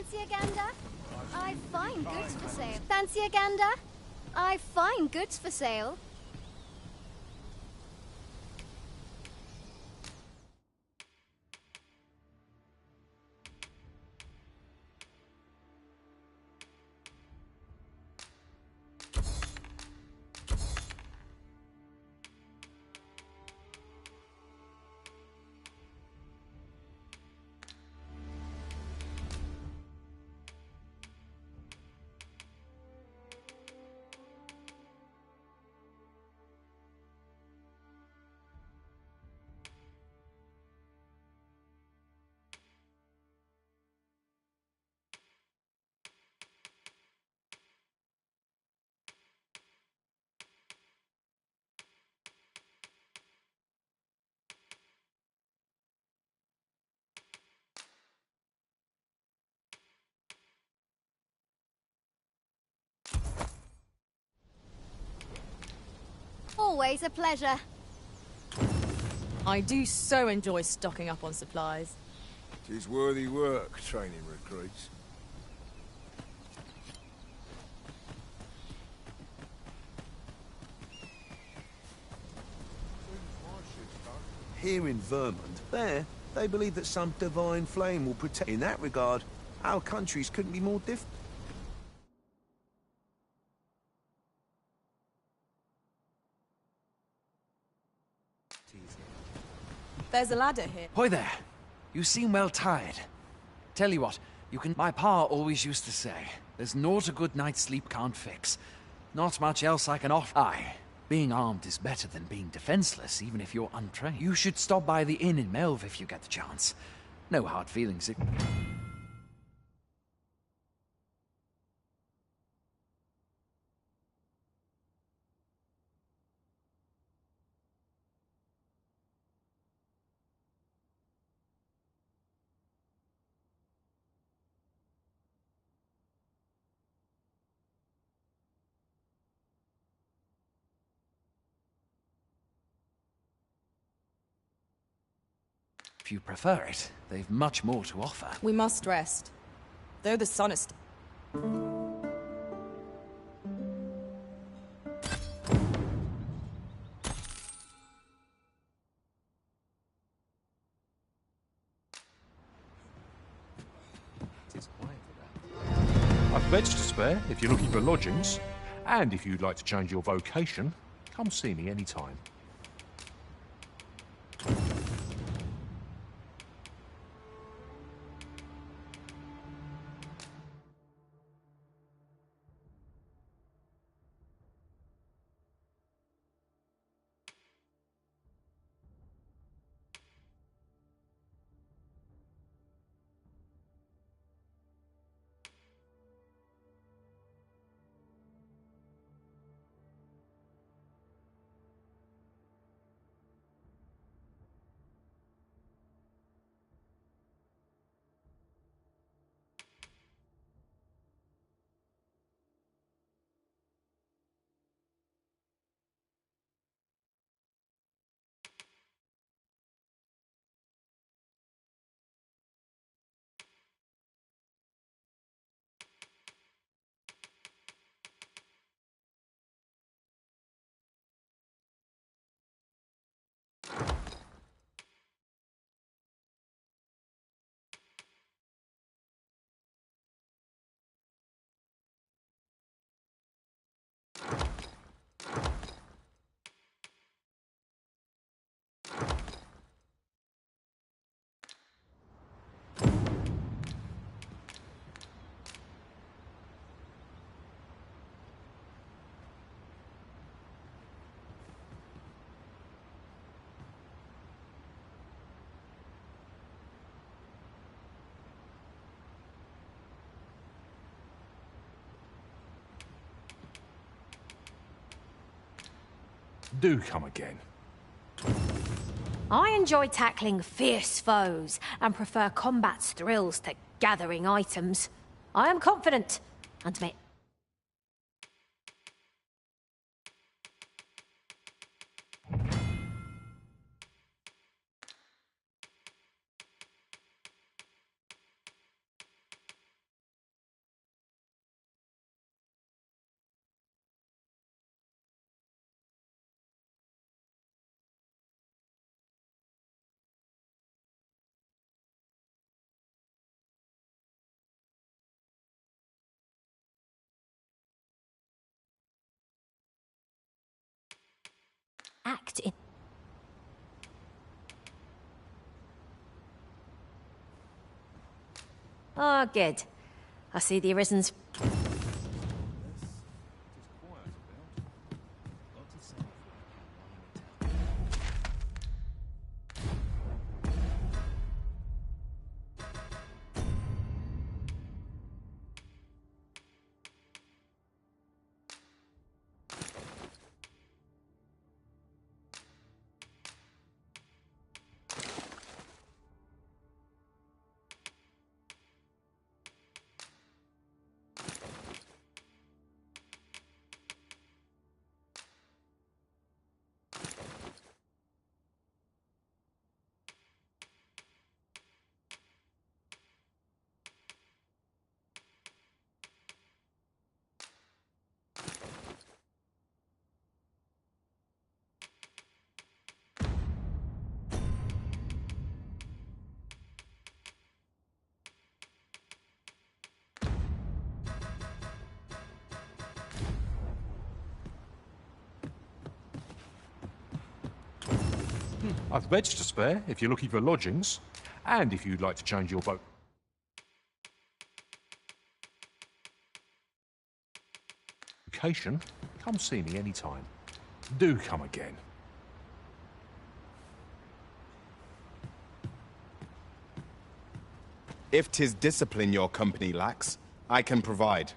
Fancy a gander? I find goods for sale. Fancy a gander? I find goods for sale. Always a pleasure. I do so enjoy stocking up on supplies. 'Tis worthy work, training recruits. Here in Vermont, they believe that some divine flame will protect. In that regard, our countries couldn't be more different. There's a ladder here. Hoy there. You seem well tired. Tell you what, you can... My pa always used to say, there's naught a good night's sleep can't fix. Not much else I can offer. Aye, being armed is better than being defenseless, even if you're untrained. You should stop by the inn in Melve if you get the chance. No hard feelings. If you prefer it, they've much more to offer. We must rest. Though the sun is... I've beds to spare if you're looking for lodgings. And if you'd like to change your vocation, come see me anytime. Do come again. I enjoy tackling fierce foes and prefer combat's thrills to gathering items. I am confident and may... act in... Oh, good. I see the Arisen's... I've beds to spare if you're looking for lodgings, and if you'd like to change your vocation, come see me anytime. Do come again. If 'tis discipline your company lacks, I can provide.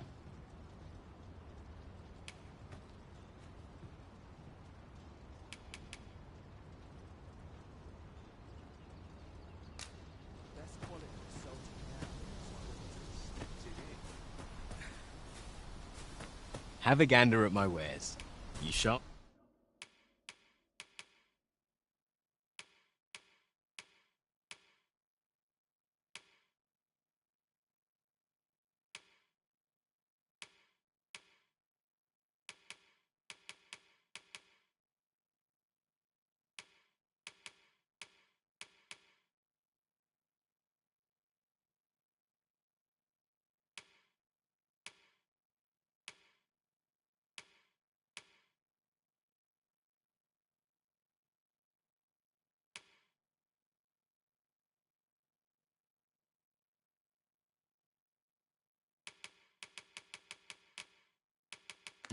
Have a gander at my wares. You shop?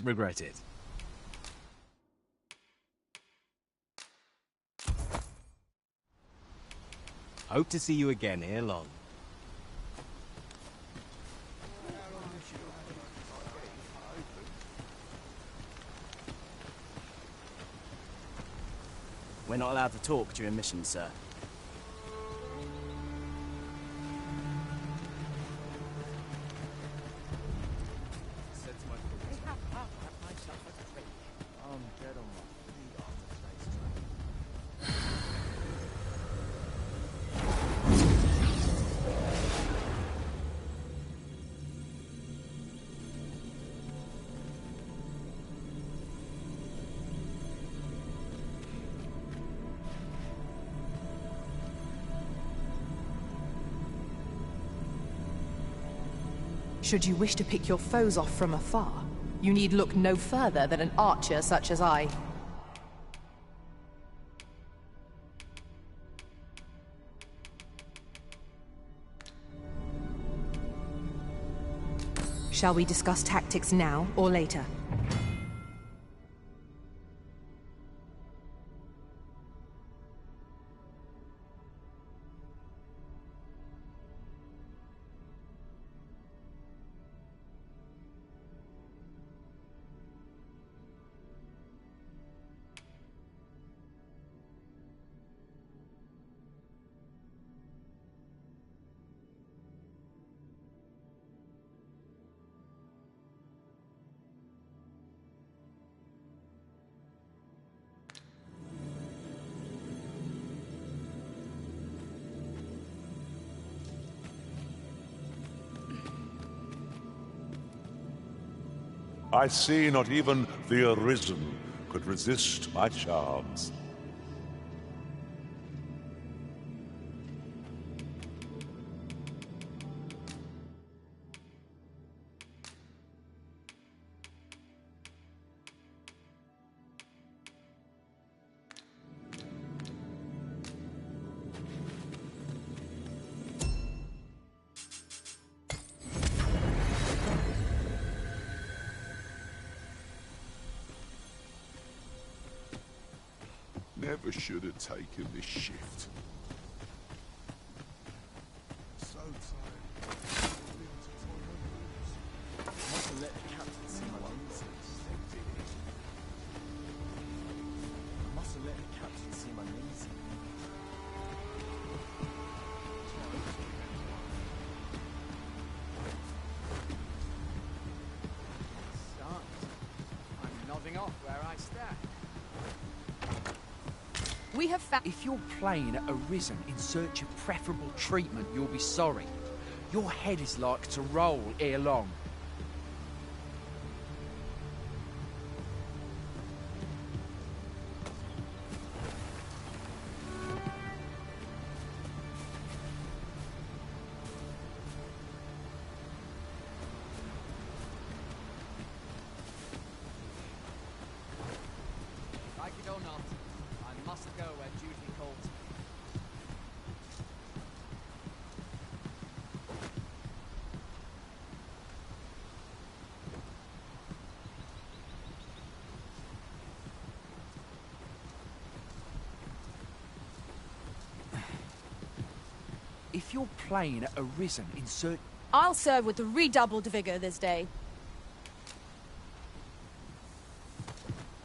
Regret it. Hope to see you again ere long. We're not allowed to talk during missions, sir. Should you wish to pick your foes off from afar, you need look no further than an archer such as I. Shall we discuss tactics now or later? I see not even the Arisen could resist my charms. never should have taken this shift. So tired. Mustn't let the captain see my knees. I mustn't let the captain see my knees. I'm nodding off where I stand. We have found... If your plane arisen in search of preferable treatment, you'll be sorry. Your head is like to roll ere long. Like it or not, I must go where duty calls me. If your plane arisen in search... I'll serve with redoubled vigor this day.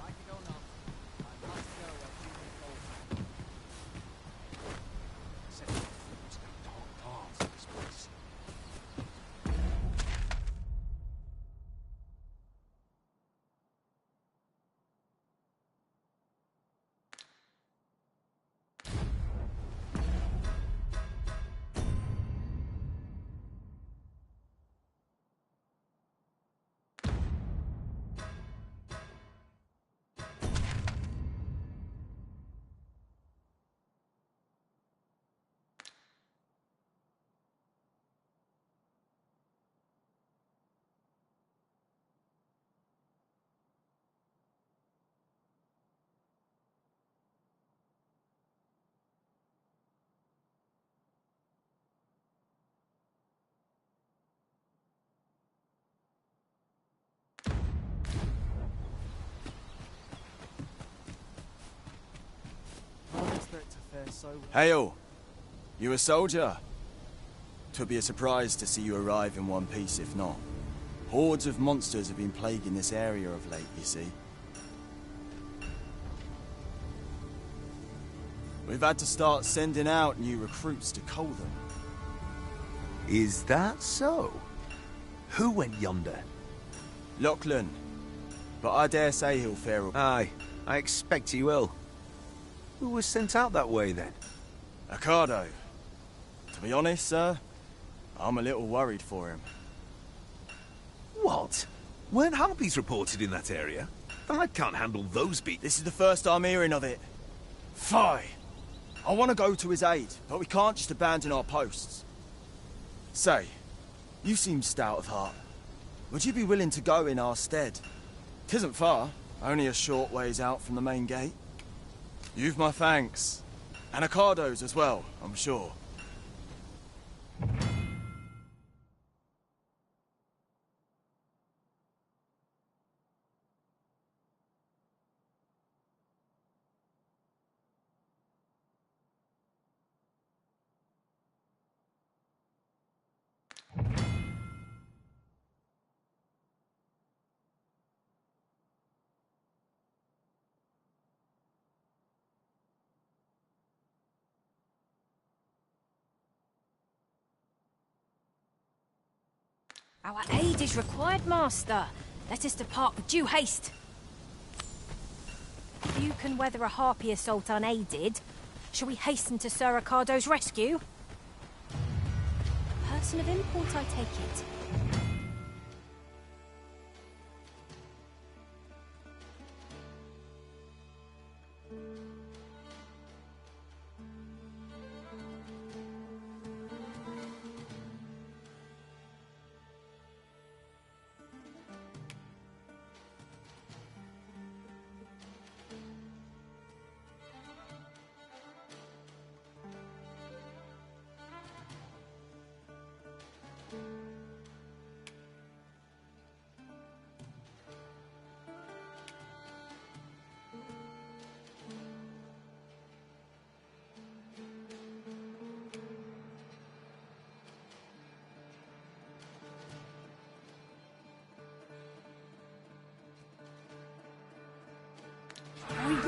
Like it or not, I must go where duty calls me. Set your foot down dark paths in this place. I don't expect to fare so well. Hail! You a soldier? 'Twould be a surprise to see you arrive in one piece, if not. Hordes of monsters have been plaguing this area of late, you see. We've had to start sending out new recruits to cull them. Is that so? Who went yonder? Lachlan. But I dare say he'll fare... Aye, I expect he will. Who was sent out that way, then? Ricardo. To be honest, sir, I'm a little worried for him. What? Weren't harpies reported in that area? I can't handle those beasts. This is the first I'm hearing of it. Fie! I want to go to his aid, but we can't just abandon our posts. Say, you seem stout of heart. Would you be willing to go in our stead? 'Tisn't far, only a short ways out from the main gate. You've my thanks. And Ricardo's as well, I'm sure. Our aid is required, Master. Let us depart with due haste. If you can weather a harpy assault unaided, shall we hasten to Sir Ricardo's rescue? A person of import, I take it.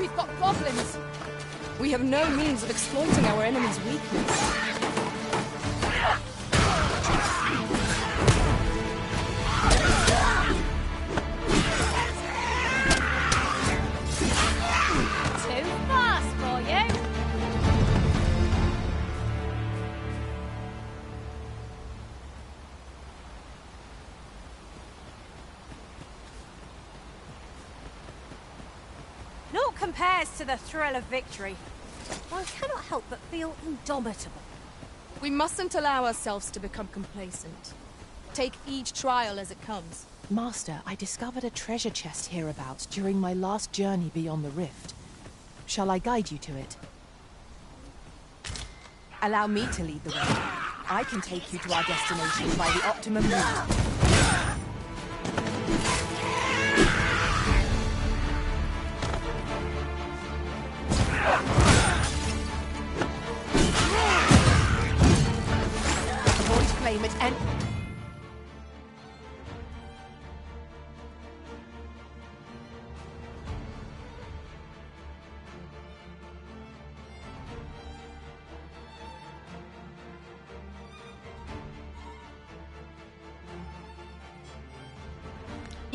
we've got goblins. We have no means of exploiting our enemy's weakness. Too fast for you. Naught compares to the thrill of victory. One cannot help but feel indomitable. We mustn't allow ourselves to become complacent. Take each trial as it comes. Master, I discovered a treasure chest hereabouts during my last journey beyond the rift. Shall I guide you to it? Allow me to lead the way. I can take you to our destination by the optimum route. Avoid flame at any...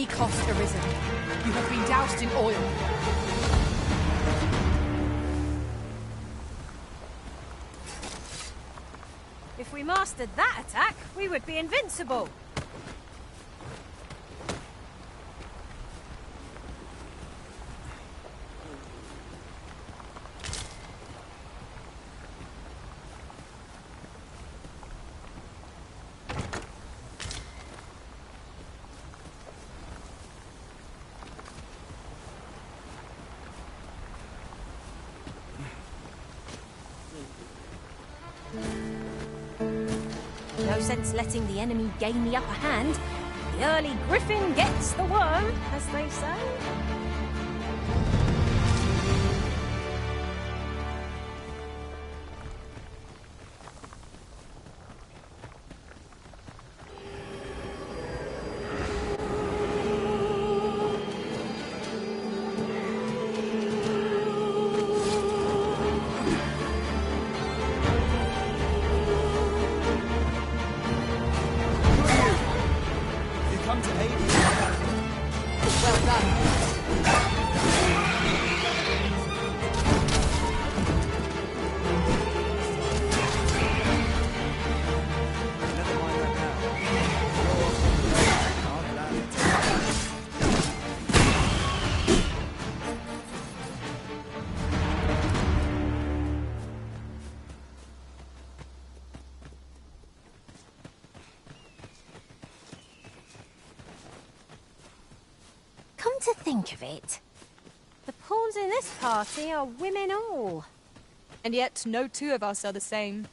cost arisen. You have been doused in oil. If we mastered that attack, we would be invincible. No sense letting the enemy gain the upper hand. The early griffin gets the worm, as they say. To think of it, the pawns in this party are women all. And yet, no two of us are the same.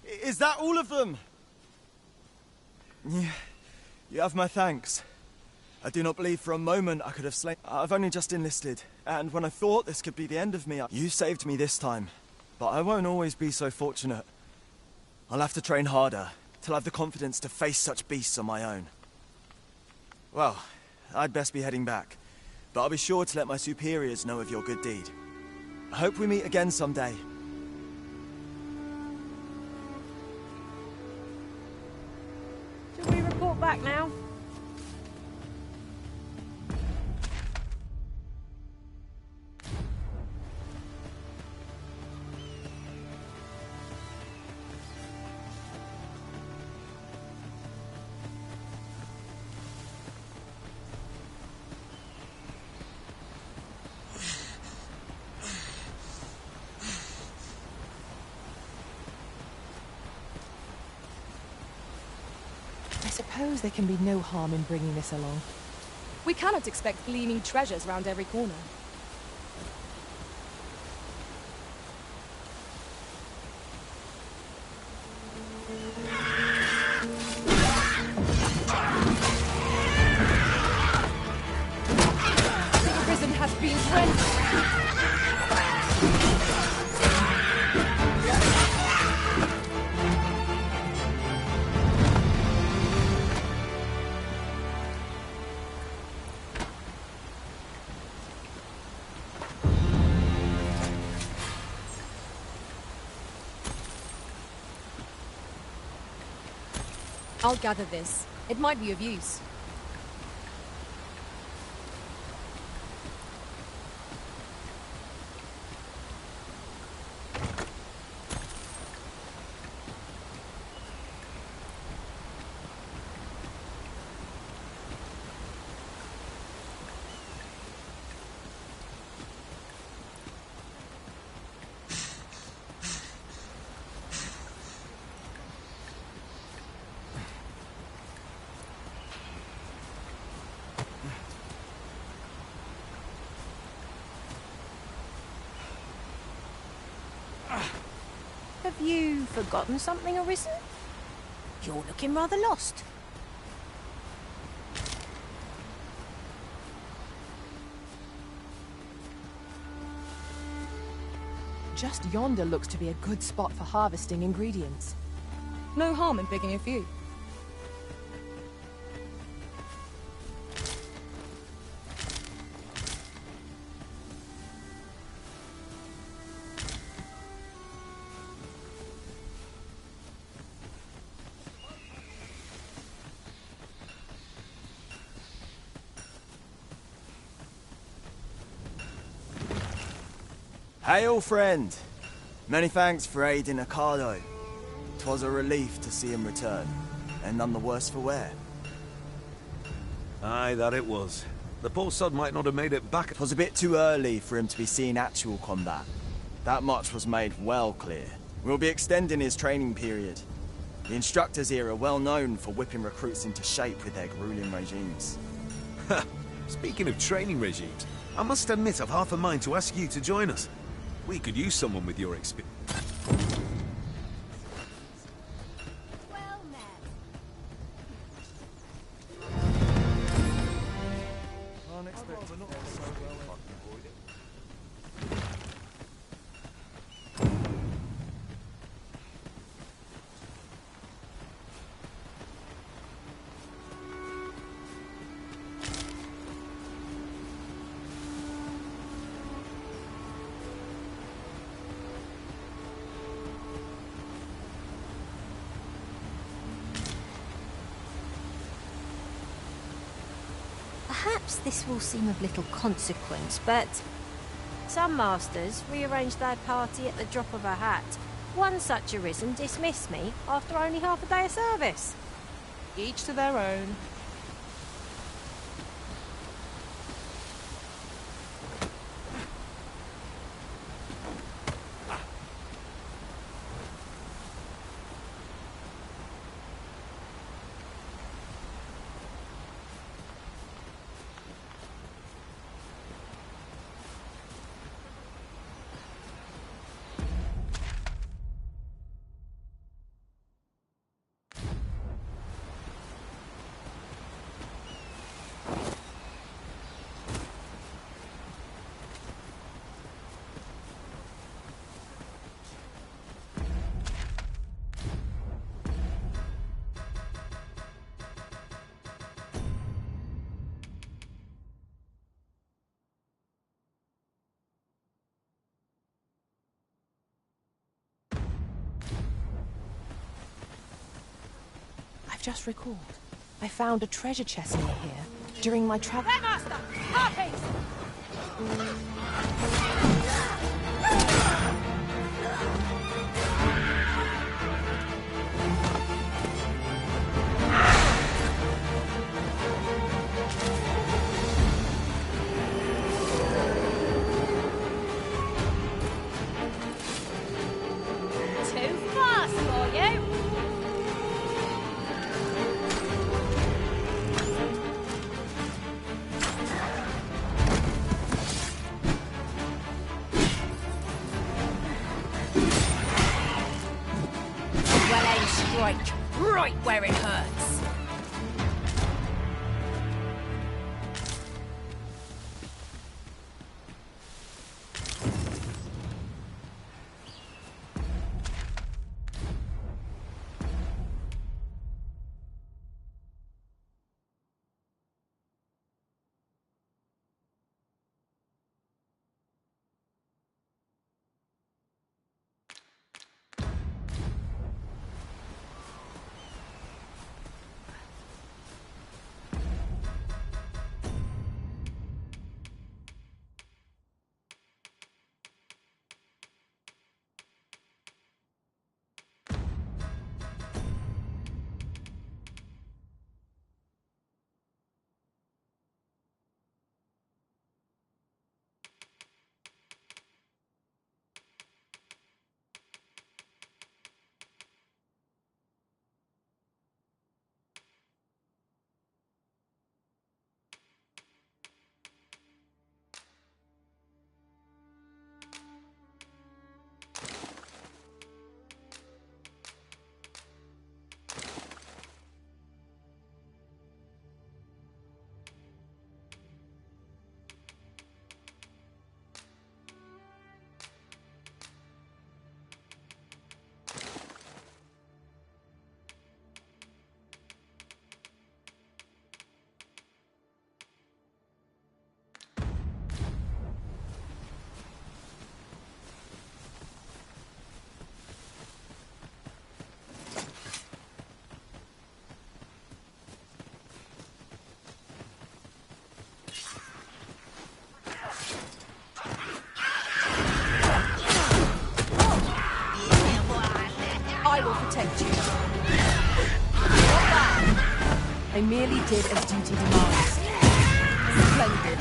Is that all of them? Yeah, you have my thanks. I do not believe for a moment I could have slain... I've only just enlisted, and when I thought this could be the end of me, you saved me this time. But I won't always be so fortunate. I'll have to train harder, till I have the confidence to face such beasts on my own. Well, I'd best be heading back, but I'll be sure to let my superiors know of your good deed. I hope we meet again someday. Should we report back now? I suppose there can be no harm in bringing this along. We cannot expect gleaming treasures round every corner. I'll gather this. It might be of use. Have you forgotten something, Arisen? You're looking rather lost. Just yonder looks to be a good spot for harvesting ingredients. No harm in picking a few. Hail, friend! Many thanks for aiding Ocado. 'Twas a relief to see him return, and none the worse for wear. Aye, that it was. The poor sod might not have made it back. 'Twas a bit too early for him to be seeing actual combat. That much was made well clear. We'll be extending his training period. The instructors here are well known for whipping recruits into shape with their grueling regimes. Speaking of training regimes, I must admit I've half a mind to ask you to join us. We could use someone with your experience. Well met. Perhaps this will seem of little consequence, but some masters rearrange their party at the drop of a hat. One such Arisen dismissed me after only half a day of service. Each to their own. I've just recalled. I found a treasure chest near here during my travel. Master! Harpies! Too fast for you! Well-aimed strike, right where it hurts. I merely did as duty demands. Splendid.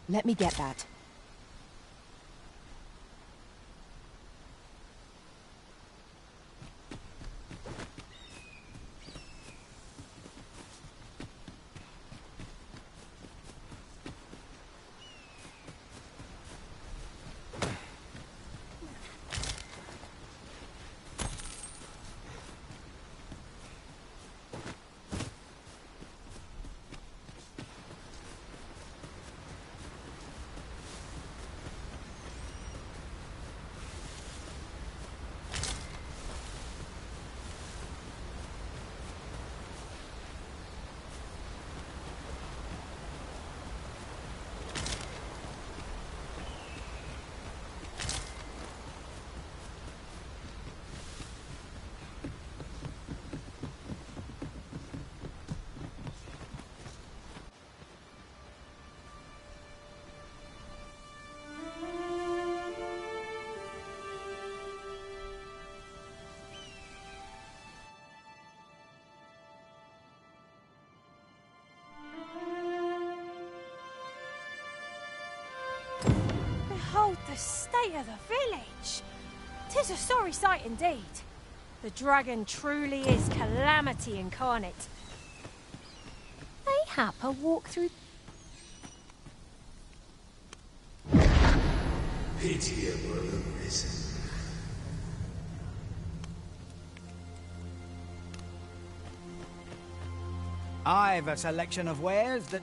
Let me get that. Behold the state of the village! 'Tis a sorry sight indeed. The dragon truly is calamity incarnate. Mayhap a walk through... Pitiable arisen. I've a selection of wares that...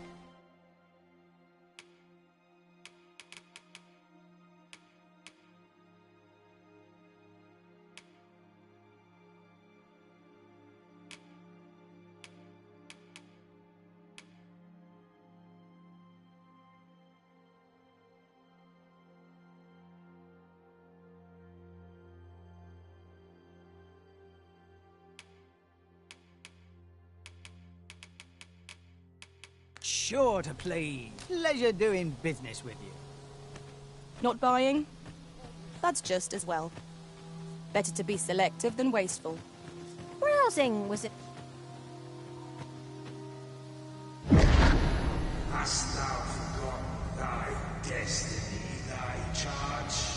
Sure to please. Pleasure doing business with you. Not buying? That's just as well. Better to be selective than wasteful. Browsing, was it? Hast thou forgotten thy destiny, thy charge?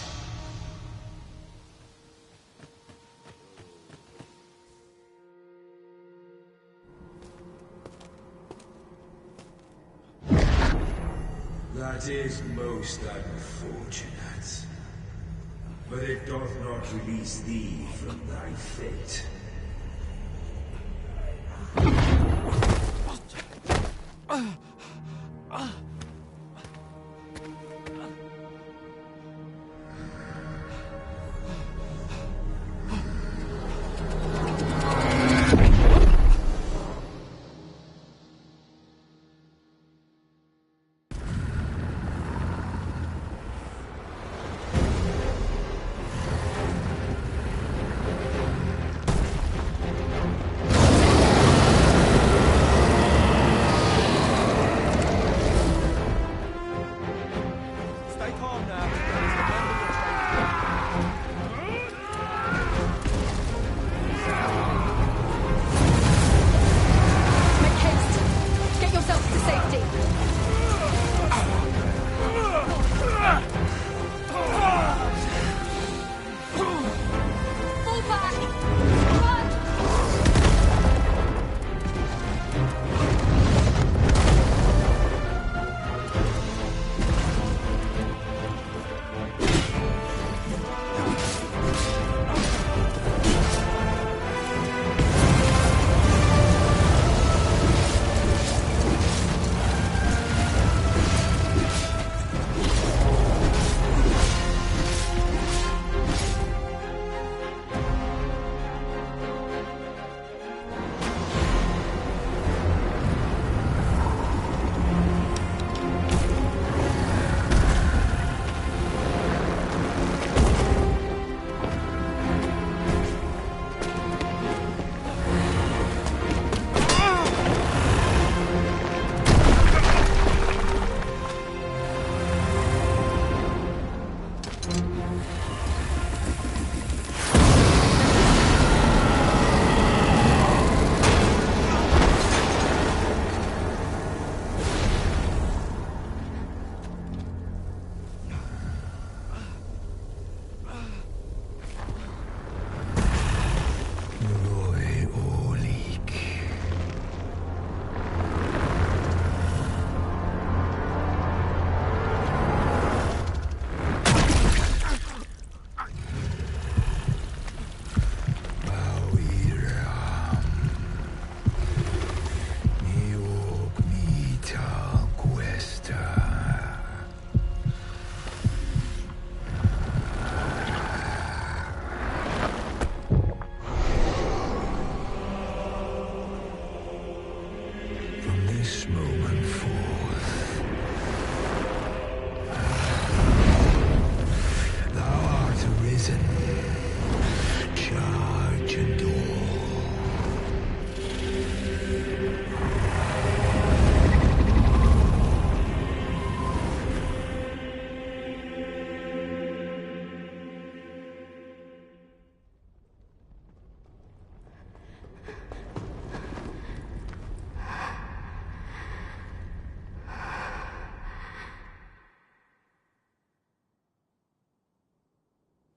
That is most unfortunate. But it doth not release thee from thy fate.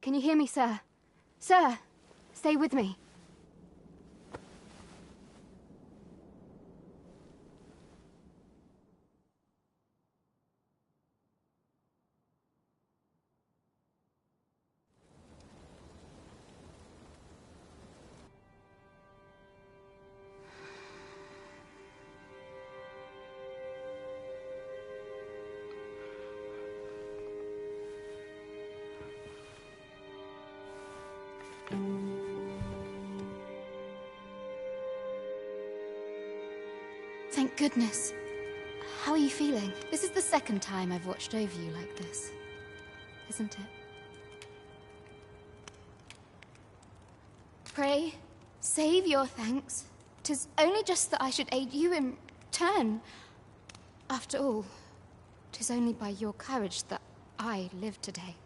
Can you hear me, sir? Sir, stay with me. Thank goodness. How are you feeling? This is the second time I've watched over you like this, isn't it? Pray, save your thanks. 'Tis only just that I should aid you in turn. After all, 'tis only by your courage that I live today.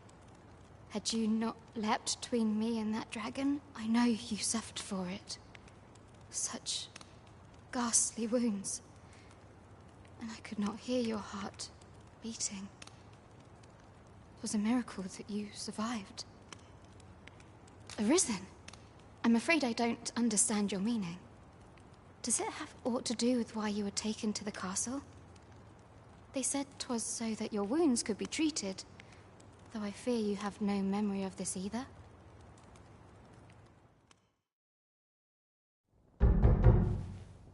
Had you not leapt between me and that dragon, I know you suffered for it. Such ghastly wounds. And I could not hear your heart beating. It was a miracle that you survived. Arisen? I'm afraid I don't understand your meaning. Does it have aught to do with why you were taken to the castle? They said 'twas so that your wounds could be treated, though I fear you have no memory of this either.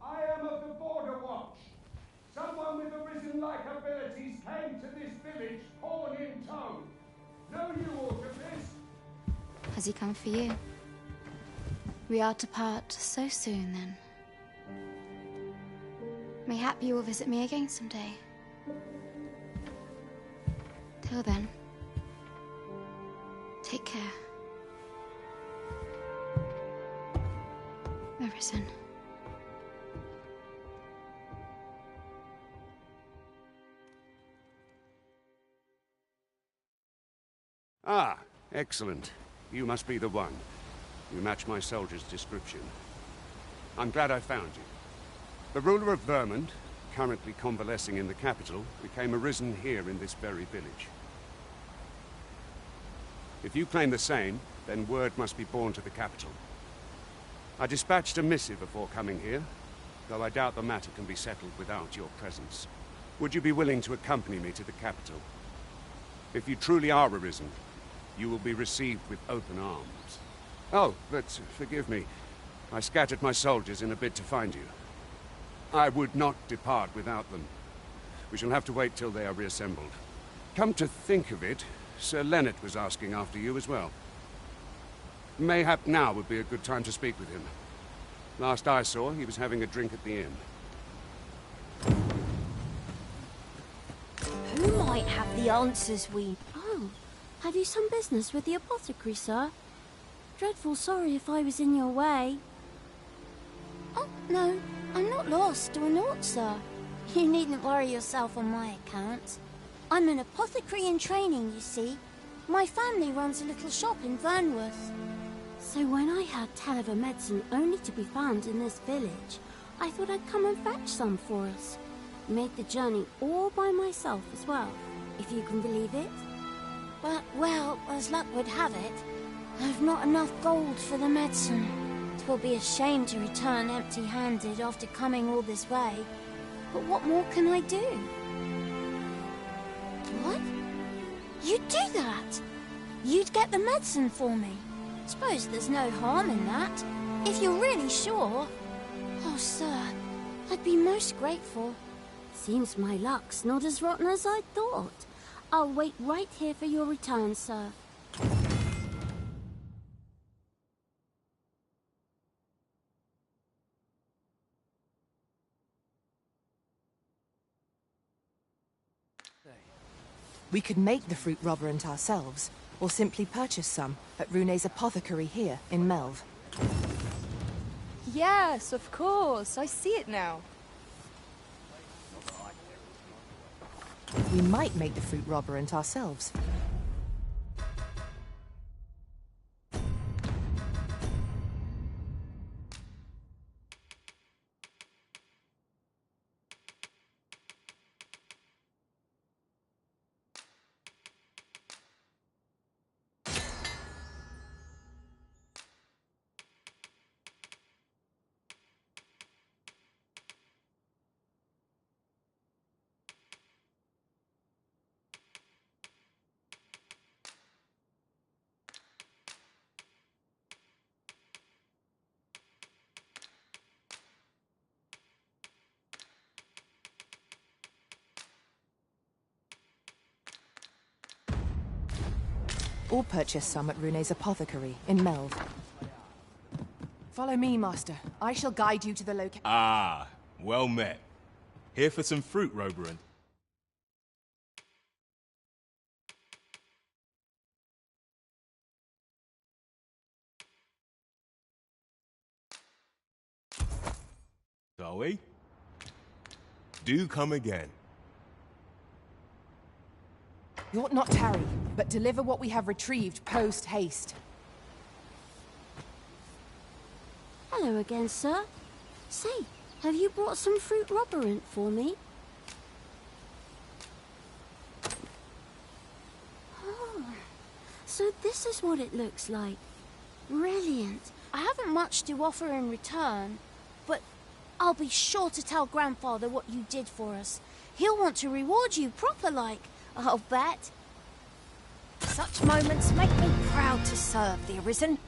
I am of the Border Watch. Someone with Arisen-like abilities came to this village, horn in tow. Know you aught of this? Has he come for you? We are to part so soon, then. Mayhap you will visit me again someday. Till then, take care. Arisen. Ah, excellent. You must be the one. You match my soldier's description. I'm glad I found you. The ruler of Vermont, currently convalescing in the capital, became arisen here in this very village. If you claim the same, then word must be borne to the capital. I dispatched a missive before coming here, though I doubt the matter can be settled without your presence. Would you be willing to accompany me to the capital? If you truly are arisen, you will be received with open arms. Oh, but forgive me. I scattered my soldiers in a bid to find you. I would not depart without them. We shall have to wait till they are reassembled. Come to think of it, Sir Leonard was asking after you as well. Mayhap now would be a good time to speak with him. Last I saw, he was having a drink at the inn. Who might have the answers we... Oh, have you some business with the apothecary, sir? Dreadful sorry if I was in your way. Oh, no, I'm not lost or naught, sir. You needn't worry yourself on my account. I'm an apothecary in training, you see. My family runs a little shop in Vernworth. So when I heard tell of a medicine only to be found in this village, I thought I'd come and fetch some for us. Made the journey all by myself as well, if you can believe it. But, well, as luck would have it, I've not enough gold for the medicine. 'Twill be a shame to return empty-handed after coming all this way. But what more can I do? What? You'd do that? You'd get the medicine for me? Suppose there's no harm in that, if you're really sure. Oh, sir, I'd be most grateful. Seems my luck's not as rotten as I thought. I'll wait right here for your return, sir. We could make the fruit robberant ourselves, or simply purchase some at Rune's apothecary here in Melve. Yes, of course. I see it now. We might make the fruit robberant ourselves. Or purchase some at Rune's apothecary in Melve. Follow me, Master. I shall guide you to the location. Ah, well met. Here for some fruit, Roberon. Shall we? Do come again. You ought not tarry, but deliver what we have retrieved post-haste. Hello again, sir. Say, have you brought some fruit roberant for me? Oh, so this is what it looks like. Brilliant. I haven't much to offer in return, but I'll be sure to tell Grandfather what you did for us. He'll want to reward you proper-like, I'll bet. Such moments make me proud to serve the Arisen.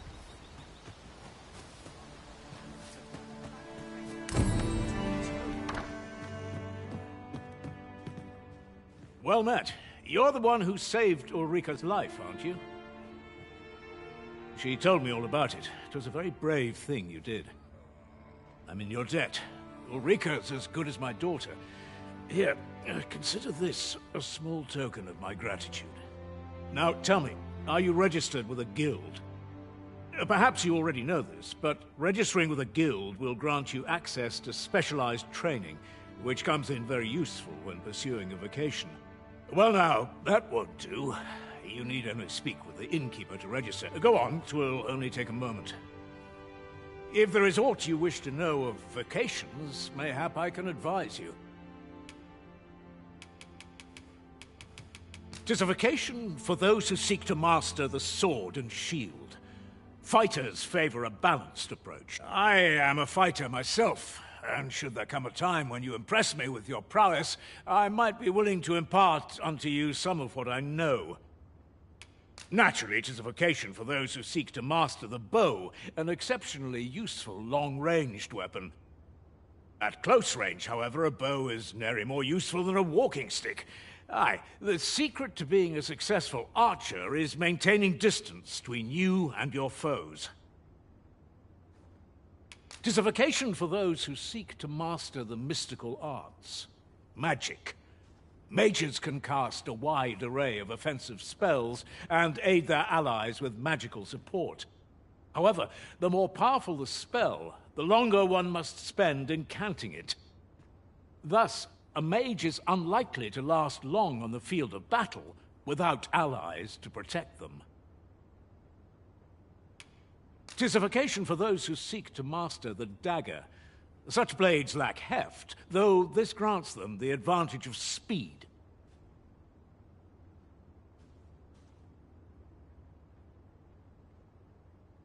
Well met. You're the one who saved Ulrika's life, aren't you? She told me all about it. It was a very brave thing you did. I'm in your debt. Ulrika's as good as my daughter. Here, consider this a small token of my gratitude. Now, tell me, are you registered with a guild? Perhaps you already know this, but registering with a guild will grant you access to specialized training, which comes in very useful when pursuing a vocation. Well now, that won't do. You need only speak with the innkeeper to register. Go on, 'twill only take a moment. If there is aught you wish to know of vocations, mayhap I can advise you. 'Tis a vocation for those who seek to master the sword and shield. Fighters favor a balanced approach. I am a fighter myself, and should there come a time when you impress me with your prowess, I might be willing to impart unto you some of what I know. Naturally, it is a vocation for those who seek to master the bow, an exceptionally useful long-ranged weapon. At close range, however, a bow is nary more useful than a walking stick. Aye, the secret to being a successful archer is maintaining distance between you and your foes. 'Tis a vocation for those who seek to master the mystical arts. Magic. Mages can cast a wide array of offensive spells and aid their allies with magical support. However, the more powerful the spell, the longer one must spend incanting it. Thus, a mage is unlikely to last long on the field of battle without allies to protect them. 'Tis a vocation for those who seek to master the dagger. Such blades lack heft, though this grants them the advantage of speed.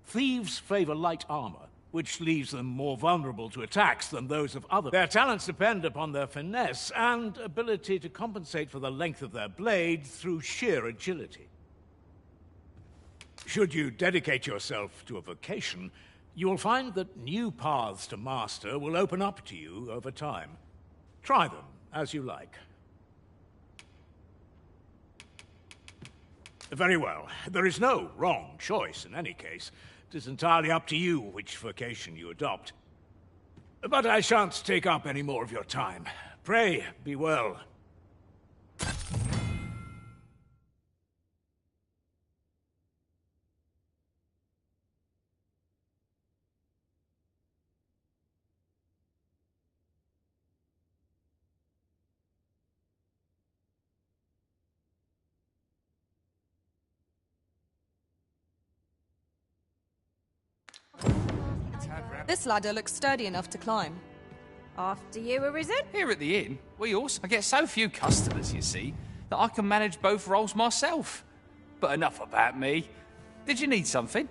Thieves favor light armor, which leaves them more vulnerable to attacks than those of others. Their talents depend upon their finesse and ability to compensate for the length of their blade through sheer agility. Should you dedicate yourself to a vocation, you will find that new paths to master will open up to you over time. Try them as you like. Very well. There is no wrong choice in any case. It is entirely up to you which vocation you adopt. But I shan't take up any more of your time. Pray, be well. This ladder looks sturdy enough to climb. After you, Arisen? Here at the inn, I get so few customers, you see, that I can manage both roles myself. But enough about me. Did you need something?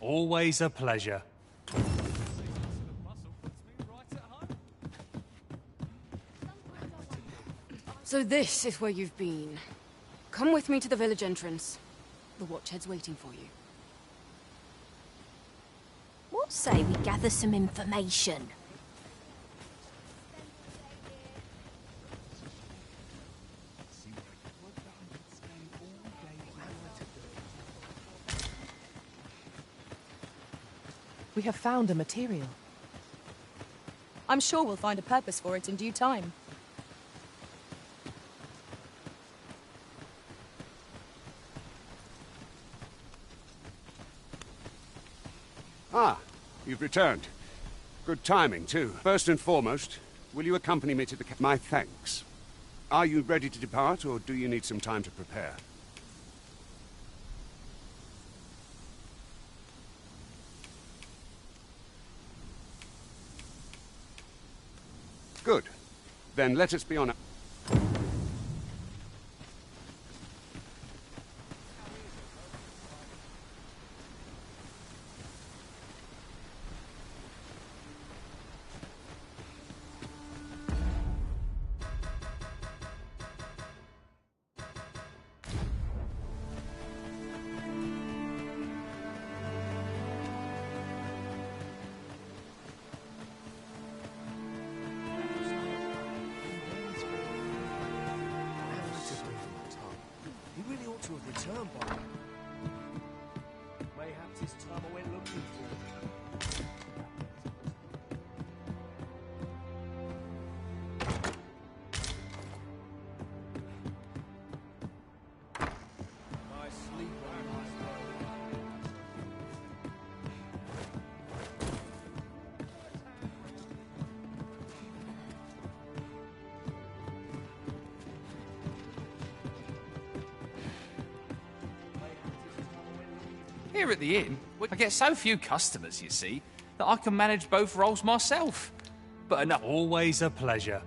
Always a pleasure. So this is where you've been. Come with me to the village entrance. The Watchhead's waiting for you. What say we gather some information? We have found a material. I'm sure we'll find a purpose for it in due time. Ah, you've returned. Good timing, too. First and foremost, will you accompany me to the my thanks. Are you ready to depart, or do you need some time to prepare? Good. Then let us be on. He really ought to have returned by now. Mayhaps it's time I went looking for him. Here at the inn, I get so few customers, you see, that I can manage both roles myself. But enough. Always a pleasure.